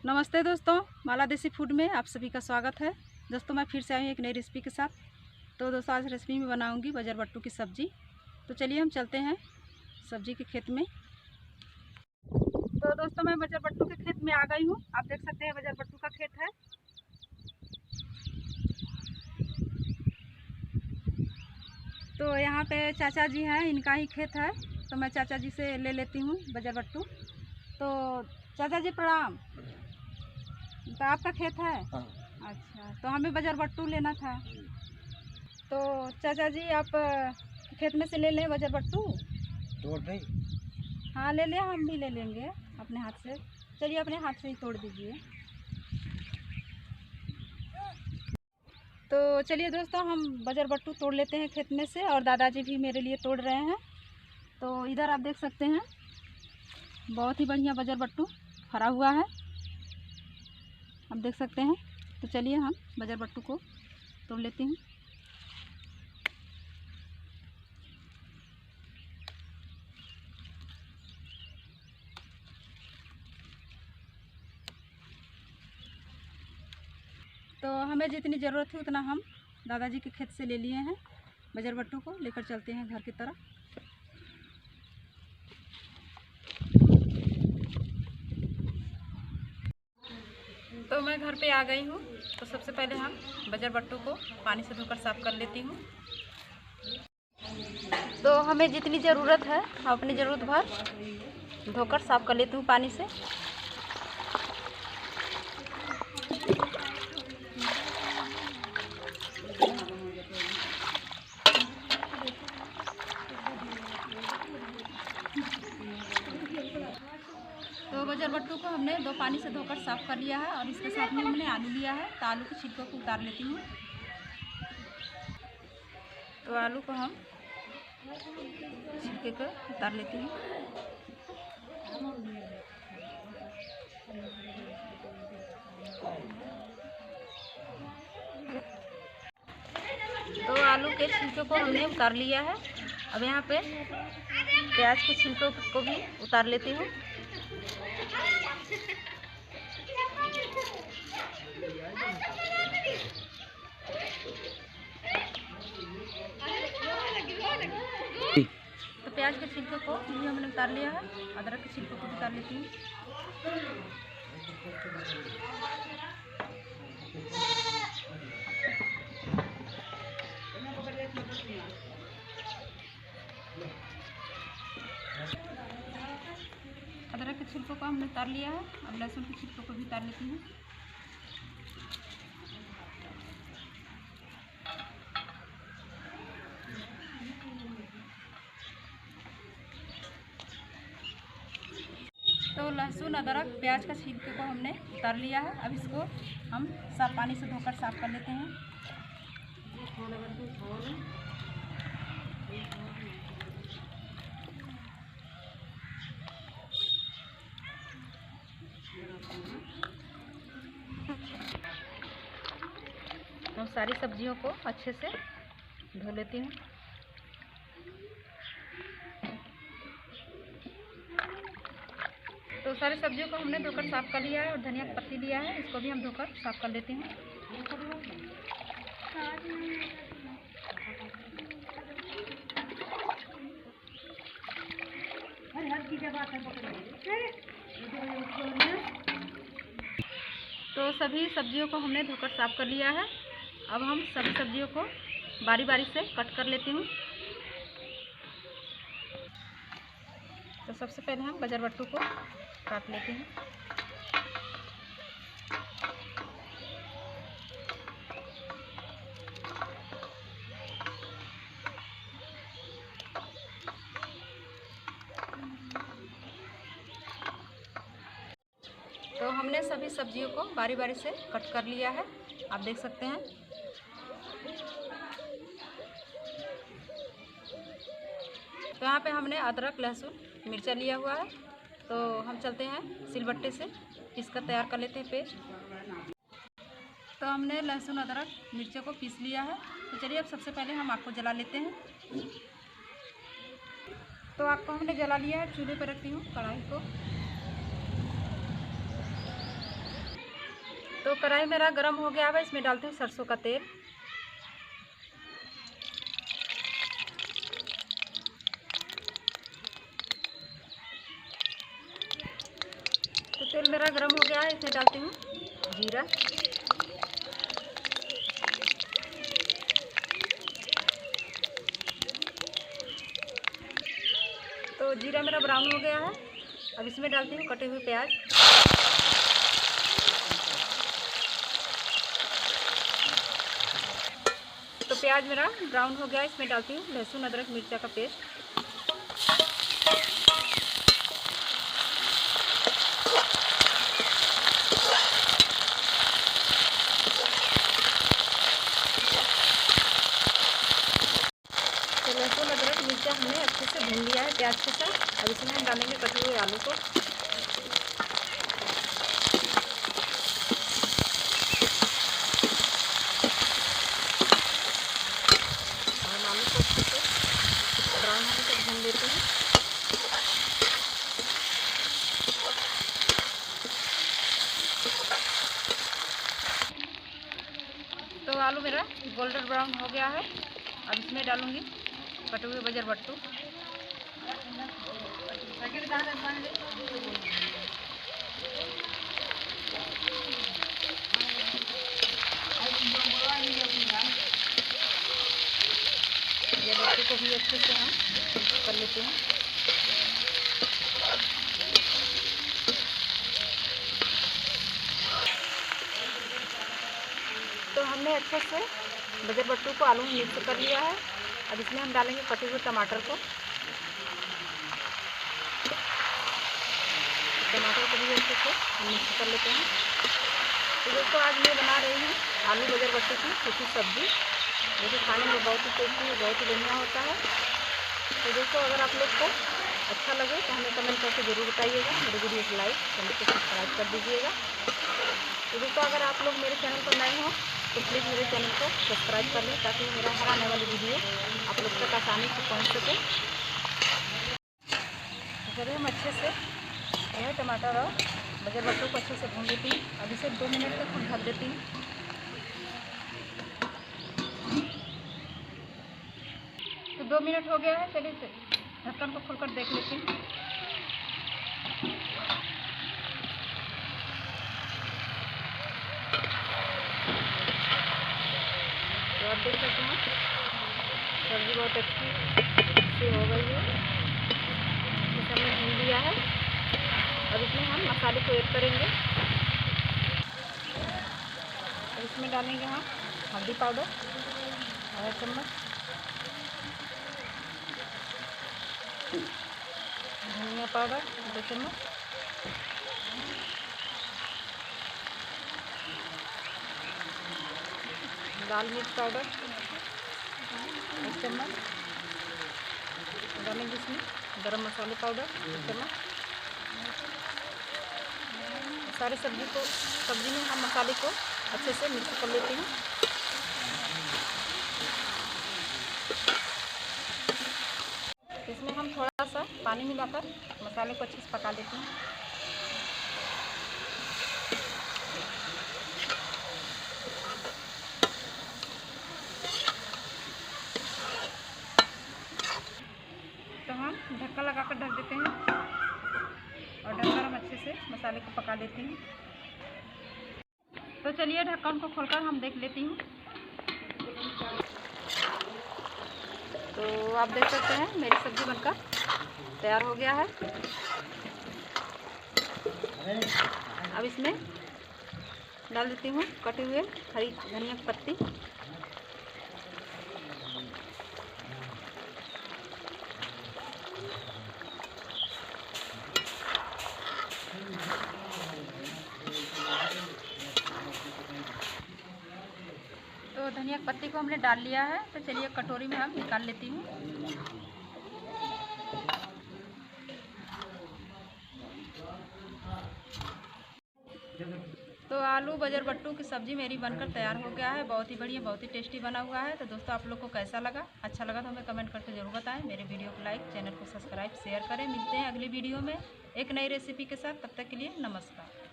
नमस्ते दोस्तों, माला देसी फूड में आप सभी का स्वागत है। दोस्तों मैं फिर से आई हूँ एक नई रेसिपी के साथ। तो दोस्तों आज रेसिपी में बनाऊंगी बजरबट्टू की सब्ज़ी। तो चलिए हम चलते हैं सब्ज़ी के खेत में। तो दोस्तों मैं बजरबट्टू के खेत में आ गई हूँ। आप देख सकते हैं बजरबट्टू का खेत है। तो यहाँ पे चाचा जी हैं, इनका ही खेत है। तो मैं चाचा जी से ले लेती हूँ बजरबट्टू। तो चाचा जी प्रणाम। तो आपका खेत है? हाँ। अच्छा, तो हमें बजरबट्टू लेना था। तो चाचा जी आप खेत में से ले लें बजरबट्टू। तोड़ दें? हाँ ले लें, हम भी ले लेंगे अपने हाथ से। चलिए अपने हाथ से ही तोड़ दीजिए। तो चलिए दोस्तों हम बजरबट्टू तोड़ लेते हैं खेत में से, और दादाजी भी मेरे लिए तोड़ रहे हैं। तो इधर आप देख सकते हैं बहुत ही बढ़िया बजरबट्टू फरा हुआ है, आप देख सकते हैं। तो चलिए हम बजरबट्टू को तोड़ लेते हैं। तो हमें जितनी ज़रूरत है उतना हम दादाजी के खेत से ले लिए हैं। बजरबट्टू को लेकर चलते हैं घर की तरफ। तो मैं घर पे आ गई हूँ। तो सबसे पहले हम बजरबट्टू को पानी से धोकर साफ़ कर लेती हूँ। तो हमें जितनी ज़रूरत है अपनी ज़रूरत भर धोकर साफ़ कर लेती हूँ पानी से। तो बजरबट्टू को हमने 2 पानी से धोकर साफ़ कर लिया है, और इसके साथ में हमने आलू लिया है। तो आलू के छिलकों को उतार लेती हूँ। तो आलू को हम छिलके को उतार लेती हूँ। तो आलू के छिलके को हमने उतार लिया है। अब यहाँ पे प्याज के छिलकों को भी उतार लेती हूँ। तो प्याज के छिलके को भी हमने उतार लिया है। अदरक के छिलकों को भी उतार लेती हूँ। अदरक के छिलकों को हमने उतार लिया है। अब लहसुन के छिलकों को भी उतार लेती हूँ। तो लहसुन अदरक प्याज का छिलके को हमने उतार लिया है। अब इसको हम साफ पानी से धोकर साफ कर लेते हैं। तो सारी सब्जियों को अच्छे से धो लेती हूँ। तो सारी सब्जियों को हमने धोकर साफ़ कर लिया है, और धनिया की पत्ती लिया है, इसको भी हम धोकर साफ़ कर लेते हैं। तो सभी सब्जियों को हमने धोकर साफ़ कर लिया है। अब हम सभी सब्जियों को बारी बारी से कट कर लेती हूँ। तो सबसे पहले हम बजरबट्टू को काट लेते हैं। तो हमने सभी सब्जियों को बारी बारी से कट कर लिया है, आप देख सकते हैं। तो यहाँ पे हमने अदरक लहसुन मिर्चा लिया हुआ है। तो हम चलते हैं सिलबट्टे से पीस कर तैयार कर लेते हैं पेस्ट। तो हमने लहसुन अदरक मिर्चे को पीस लिया है। तो चलिए अब सबसे पहले हम आग को जला लेते हैं। तो आग को हमने जला लिया है, चूल्हे पर रखती हूँ कढ़ाई को। तो कढ़ाई मेरा गर्म हो गया है, इसमें डालती हूँ सरसों का तेल। तो तेल मेरा गर्म हो गया है, इसमें डालती हूँ जीरा। तो जीरा मेरा ब्राउन हो गया है, अब इसमें डालती हूँ कटे हुए प्याज। तो प्याज मेरा ब्राउन हो गया, इसमें डालती हूँ लहसुन अदरक मिर्चा का पेस्ट। तो लहसुन अदरक मिर्चा हमने अच्छे से भून लिया है प्याज के साथ। अब इसमें हम डालेंगे कटे हुए आलू को। हम आलू को अच्छे से ब्राउन होने तक भून लेते हैं। तो आलू मेरा गोल्डन ब्राउन हो गया है, अब इसमें डालूंगी कटे हुए बजरबट्टू। बजरबट्टू को भी अच्छे से हम कर लेते हैं। तो हमने अच्छे से बजरबट्टू को आलू में मिक्स कर लिया है। अब इसमें हम डालेंगे कटे हुए टमाटर को। टमाटर को भी अच्छे से हम मिक्स कर लेते हैं। तो दोस्तों आज मैं बना रही हूँ आलू बजरबट्टू की सूखी सब्जी, जो कि खाने में बहुत ही टेस्टी है, बहुत ही बढ़िया होता है। तो दोस्तों अगर आप लोग को अच्छा लगे तो हमें कमेंट करके ज़रूर बताइएगा। मेरे वीडियो को लाइक चैनल को सब्सक्राइब कर दीजिएगा। तो दोस्तों अगर आप लोग मेरे चैनल पर नए हों तो प्लीज़ मेरे चैनल को सब्सक्राइब कर लें, ताकि मेरा हर आने वाली वीडियो आप लोग तक आसानी से पहुंच सके। जब हम अच्छे से यह टमाटर और बजरबट्टू को अच्छे से भून लेती हूँ। अब इसे 2 मिनट तक हम ढक देती हूँ। तो 2 मिनट हो गया है, चलिए ढक्कन को खोलकर देख लेती हूँ। तो आप देख सकते हैं सब्ज़ी बहुत अच्छी से हो गई है। इसे हमने भून लिया है। अब इसमें हम मसाले को ऐड करेंगे। और इसमें डालेंगे हम हल्दी पाउडर आधा चम्मच, धनिया पाउडर आधा चम्मच, लाल मिर्च पाउडर 1 चम्मच, डालेंगे इसमें गरम मसाले पाउडर 1 चम्मच। सारे सब्जी में हम मसाले को अच्छे से मिक्स कर लेते हैं। इसमें हम थोड़ा सा पानी मिलाकर मसाले को अच्छे से पका लेते हैं। तो हम ढक्कन लगाकर ढक देते हैं और ढककर हम अच्छे से मसाले को पका लेते हैं। तो चलिए ढक्कन को खोलकर हम देख लेती हूँ। तो आप देख सकते हैं मेरी सब्ज़ी बनकर तैयार हो गया है। अब इसमें डाल देती हूँ कटे हुए हरी धनिया की पत्ती। तो धनिया की पत्ती को हमने डाल लिया है। तो चलिए कटोरी में हम निकाल लेती हूँ। तो आलू बजरबट्टू की सब्ज़ी मेरी बनकर तैयार हो गया है। बहुत ही बढ़िया, बहुत ही टेस्टी बना हुआ है। तो दोस्तों आप लोग को कैसा लगा? अच्छा लगा तो हमें कमेंट करके ज़रूर बताएं। मेरे वीडियो को लाइक, चैनल को सब्सक्राइब, शेयर करें। मिलते हैं अगली वीडियो में एक नई रेसिपी के साथ। तब तक के लिए नमस्कार।